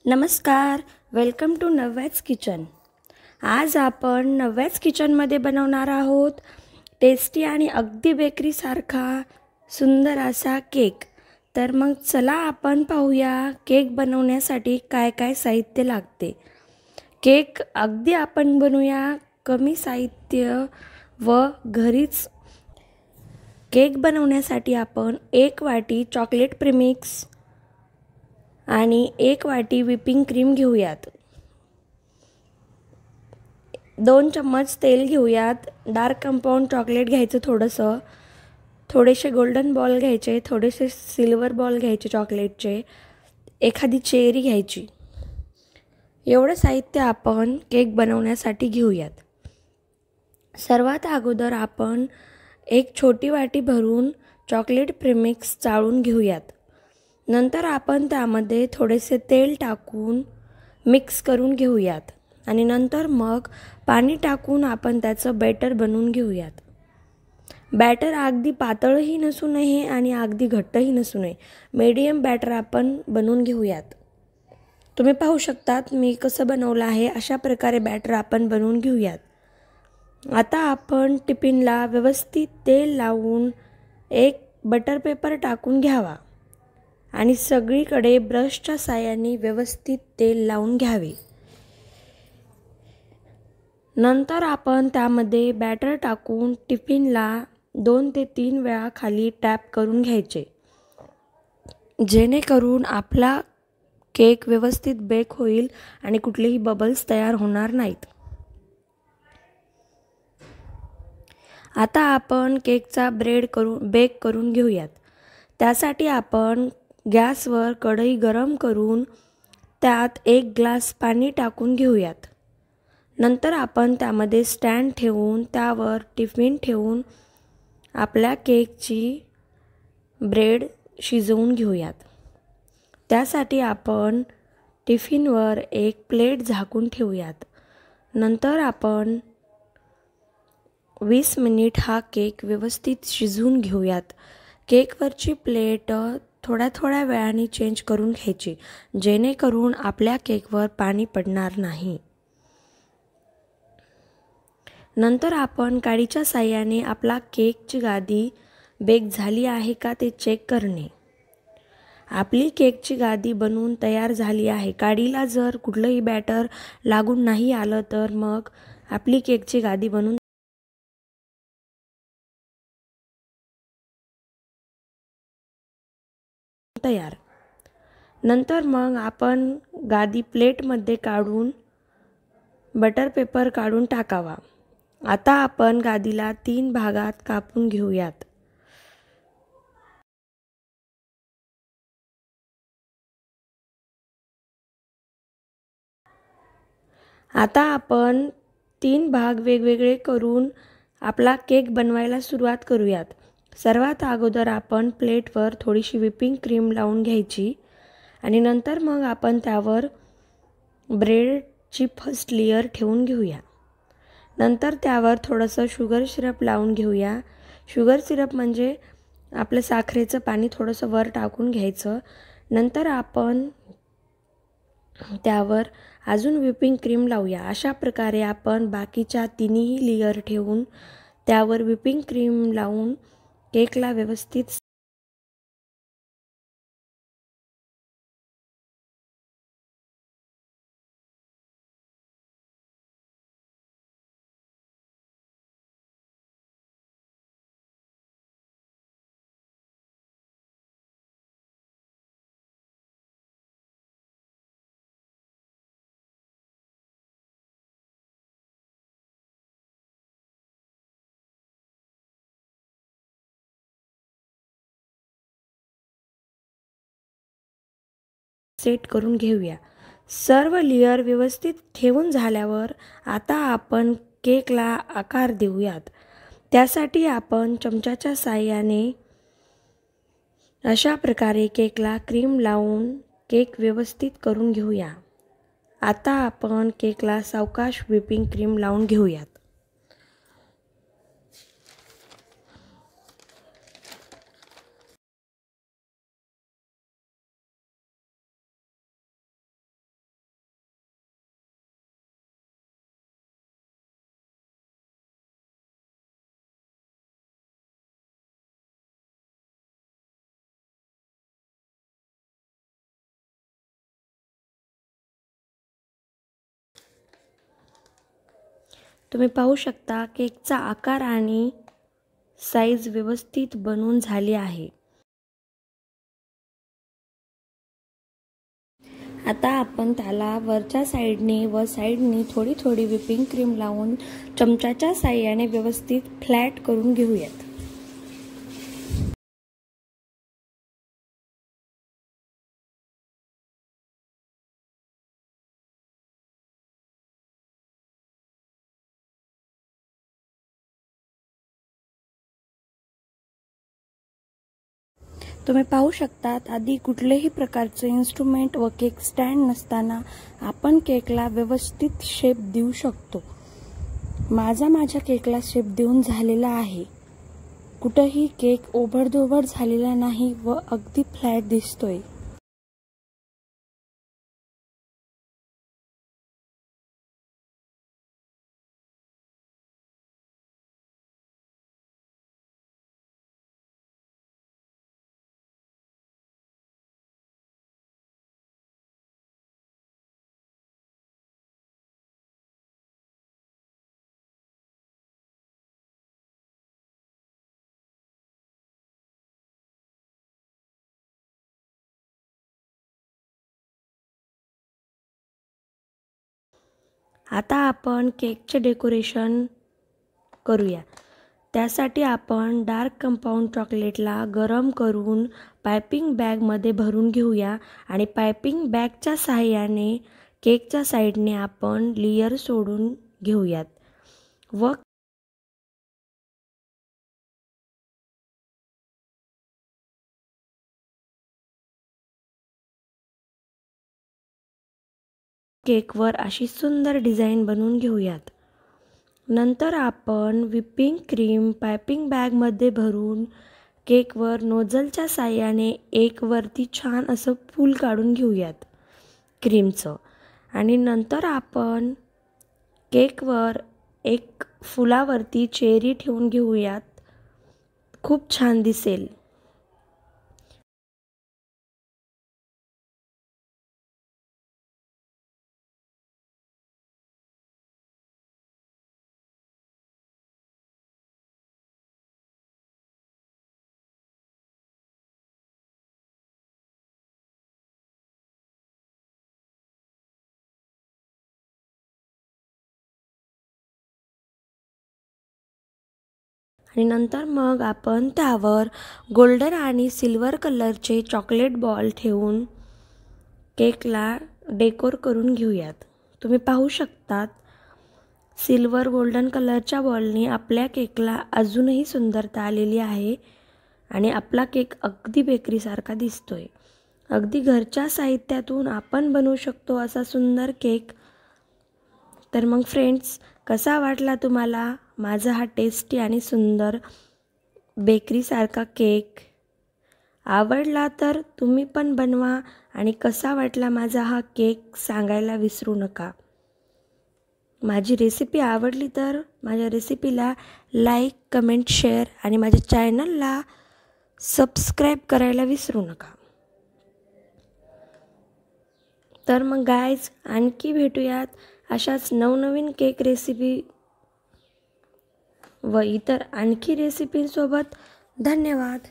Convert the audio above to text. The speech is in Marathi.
नमस्कार, वेलकम टू नव्याच किचन। आज आपण नव्याच किचनमध्ये बनवणार आहोत टेस्टी आणि अगदी बेकरीसारखा सुंदर असा केक। तर मग चला आपण पाहूया केक बनवण्यासाठी काय काय साहित्य लागते। केक अगदी आपण बनवूया कमी साहित्य व घरीच। केक बनवण्यासाठी आपण 1 वाटी चॉकलेट प्रीमिक्स आणि 1 वाटी व्हिपिंग क्रीम घेऊयात। 2 चम्मच तेल घेऊयात। डार्क कंपाऊंड चॉकलेट घ्यायचं थोडेसे गोल्डन बॉल घ्यायचे, थोडेसे सिल्वर बॉल घ्यायचे चॉकलेटचे, एखादी चेरी घ्यायची। एवढं साहित्य आपण केक बनवण्यासाठी घेऊयात। सर्वात अगोदर आपण एक छोटी वाटी भरून चॉकलेट प्रीमिक्स चाळून घेऊयात। नंतर आपण त्यामध्ये थोडेसे तेल टाकून मिक्स करून घेऊयात आणि नंतर मग पाणी टाकून आपण त्याचं बॅटर बनवून घेऊयात। बॅटर अगदी पातळही नसू नये आणि अगदी घट्टही नसू नये, मीडियम बॅटर आपण बनवून घेऊयात। तुम्ही पाहू शकतात मी कसं बनवलं आहे, अशा प्रकारे बॅटर आपण बनवून घेऊयात। आता आपण टिफिनला व्यवस्थित तेल लावून एक बटर पेपर टाकून घ्यावा आणि सगळीकडे ब्रशच्या साहाय्याने व्यवस्थित तेल लावून घ्यावे। नंतर आपण त्यामध्ये बॅटर टाकून टिफिनला 2 ते 3 वेळा खाली टॅप करून घ्यायचे, जेणेकरून आपला केक व्यवस्थित बेक होईल आणि कुठलेही बबल्स तयार होणार नाहीत। आता आपण केकचा बेक करून घेऊयात। त्यासाठी आपण गॅसवर कढई गरम करून त्यात 1 ग्लास पाणी टाकून घेऊयात। नंतर आपण त्यामध्ये स्टँड ठेवून त्यावर टिफिन ठेवून आपल्या केकची ब्रेड शिजवून घेऊयात। त्यासाठी आपण टिफिनवर एक प्लेट झाकून ठेवूयात। नंतर आपण 20 मिनिट हा केक व्यवस्थित शिजवून घेऊयात। केकवरची प्लेट थोड्या वेळाने चेंज करून घ्यायची, जेणेकरून आपल्या केकवर पाणी पडणार नाही। नंतर आपण काडीच्या साहाय्याने आपला केकची गादी बेक झाली आहे का ते चेक करणे। आपली केकची गादी बनवून तयार झाली आहे। काडीला जर कुठलंही बॅटर लागून नाही आलं तर मग आपली केकची गादी बनवून तयार। नंतर मग आपण गादी प्लेटमध्ये काढून बटर पेपर काढून टाकावा। आता आपण गादीला 3 भागात कापून घेऊयात। आता आपण 3 भाग वेगवेगळे करून आपला केक बनवायला सुरुवात करूयात। सर्वात अगोदर आपण प्लेटवर थोडीशी व्हिपिंग क्रीम लावून घ्यायची आणि नंतर मग आपण त्यावर ब्रेडची फर्स्ट लेयर ठेवून घेऊया। नंतर त्यावर थोडंसं शुगर सिरप लावून घेऊया। शुगर सिरप म्हणजे आपलं साखरेचं पाणी थोडंसं वर टाकून घ्यायचं। नंतर आपण त्यावर अजून व्हिपिंग क्रीम लावूया। अशा प्रकारे आपण बाकीच्या तिन्ही लेयर ठेवून त्यावर व्हिपिंग क्रीम लावून केकला व्यवस्थित सेट करून घेऊया। सर्व लेयर व्यवस्थित ठेवून झाल्यावर आता आपण केकला आकार देऊयात। त्यासाठी आपण चमच्याच्या साहाय्याने अशा प्रकारे केकला क्रीम लावून केक व्यवस्थित करून घेऊया। आता आपण केकला सावकाश व्हिपिंग क्रीम लावून घेऊयात। तुम्ही पाहू शकता केकचा आकार आणि साईज व्यवस्थित बनवून झाली आहे। आता आपण त्याला वरच्या साईडने व साईडने थोडी थोडी व्हिपिंग क्रीम लावून चमच्याच्या साहाय्याने व्यवस्थित फ्लॅट करून घेऊयात। तुम्ही पाहू शकतात आधी कुठलेही प्रकारचे इन्स्ट्रुमेंट व केक स्टँड नसताना आपण केकला व्यवस्थित शेप देऊ शकतो। माझ्या केकला शेप देऊन झालेला आहे। कुठेही केक ओबडधोबड झालेला नाही व अगदी फ्लॅट दिसतोय। आता आपण केकचे डेकोरेशन करूया। त्यासाठी आपण डार्क कंपाऊंड चॉकलेटला गरम करून पायपिंग बॅगमध्ये भरून घेऊया आणि पायपिंग बॅगच्या सहाय्याने केकच्या साईडने आपण लेयर सोडून घेऊयात व केकवर अशी सुंदर डिझाईन बनवून घेऊयात। नंतर आपण व्हिपिंग क्रीम पायपिंग बॅगमध्ये भरून केकवर नोझलच्या साहाय्याने एक वरती छान असं फूल काढून घेऊयात क्रीमचं आणि नंतर आपण केकवर एक फुलावरती चेरी ठेवून घेऊयात। खूप छान दिसेल। आणि नंतर मग आपण त्यावर गोल्डन आणि सिल्वर कलरचे चॉकलेट बॉल ठेवून केकला डेकोर करून घेऊयात। तुम्ही पाहू शकतात सिल्वर गोल्डन कलरच्या बॉलने आपल्या केकला अजूनही सुंदरता आलेली आहे आणि आपला केक अगदी बेकरीसारखा दिसतोय। अगदी घरच्या साहित्यातून आपण बनवू शकतो असा सुंदर केक। तर मग फ्रेंड्स, कसा वाटला तुम्हाला माझा हा टेस्टी आणि सुंदर बेकरीसारखा केक? आवडला तर तुम्ही पण बनवा आणि कसा वाटला माझा हा केक सांगायला विसरू नका। माझी रेसिपी आवडली तर माझ्या रेसिपीला लाईक, कमेंट, शेअर आणि माझ्या चॅनलला सबस्क्राईब करायला विसरू नका। तर मग गाईज, आणखी भेटूयात अशाच नवनवीन केक रेसिपी व इतर आणखी रेसिपींसोबत। धन्यवाद।